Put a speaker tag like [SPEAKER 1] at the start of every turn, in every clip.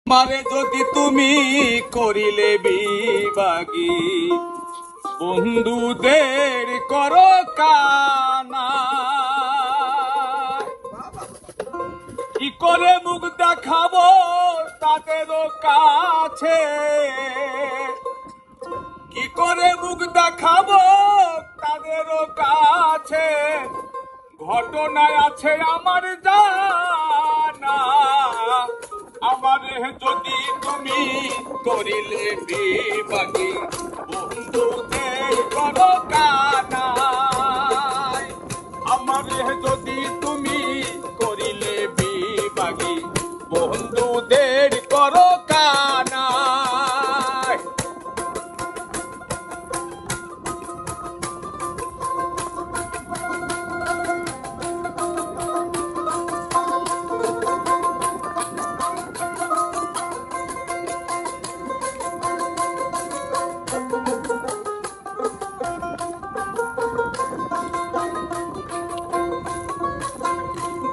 [SPEAKER 1] মারে যদি তুমি করিলে বিবাগী, বন্ধুদের করো কানা। কি করে মুখ দেখাবো তাদেরও কাছে, কি করে মুখ দেখাবো তাদেরও কাছে। ঘটনায় আছে আমার জানা, আমারে যদি তুমি করিলে বিবাগী, বন্ধুদের করো কানা। আমারে যদি তুমি করিলে বিবাগী, বন্ধুদের করো কানা।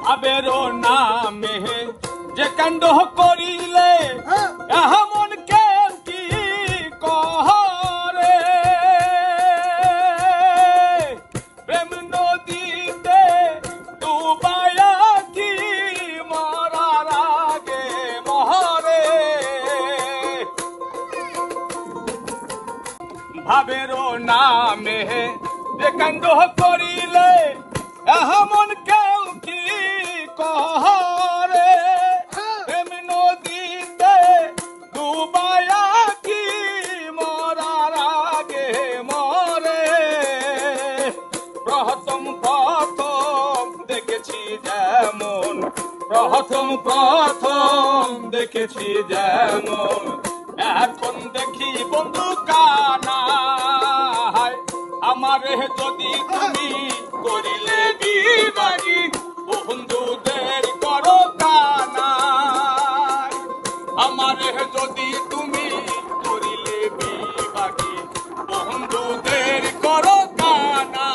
[SPEAKER 1] ভাবেরও নামে যে কাণ্ড করিলে এমন কেউ কি কহরে। প্রেম নদীতে ডুবায়া কি মরার আগে মহরে। ভাবেরও নামে যে কাণ্ড করিলে এমন কেউ কি কহরে। প্রেম নদীতে ডুবায়া কি মরার আগে মরে। প্রথম দেখেছি যেমন, প্রথম দেখেছি যেমন, এখন দেখি বন্ধু কানা। আমারে যদি তুমি করিলে বিবাগী, বন্ধুদের করো কানা। আমারে যদি তুমি করিলে বিবাগী, বন্ধুদের করো কানা।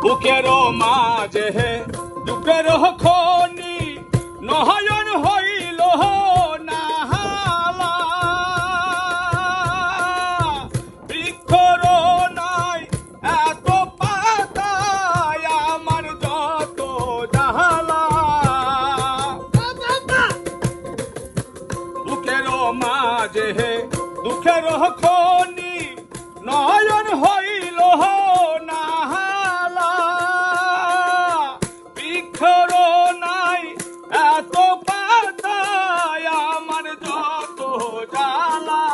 [SPEAKER 1] বুকেরও মাঝে দুঃখের খনি নয়ন হইল নাহালা। বৃক্ষর নাই এত পাতায় আমার যত জাহালা। বুকেরও মাঝে দুঃখের খনি নয়ন হইল নাহালা। বৃক্ষর নাই এত পাতায় আমার যত জ্বালা।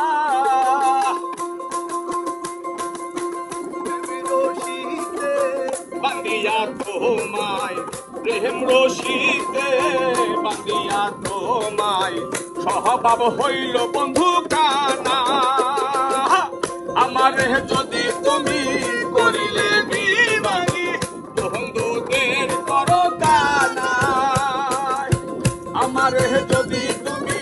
[SPEAKER 1] বান্দিয়া তোমায় প্রেম রশিতে, বান্দিয়া তোমায় স্বভাব হইল বন্ধু কানা। আমারে যদি তুমি করিলে বিবাগী, বন্ধুদের করো কানা। আমারে যদি তুমি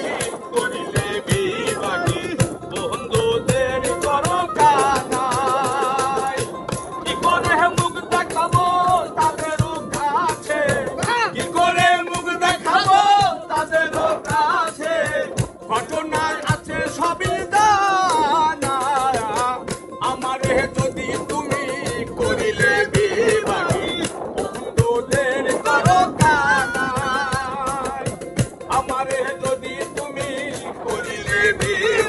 [SPEAKER 1] করিলে বিবাগী, বন্ধুদের করো কানা। কি করে মুখ দেখাবো তাদেরও কাছে, কি করে মুখ দেখাবো তাদেরও কাছে। ঘটনায় আছে সবই জানা, আমারে যদি তুমি করিলে বিবাগী, বন্ধুদের করো কানা। আমারে যদি তুমি করিলে বিবাগী।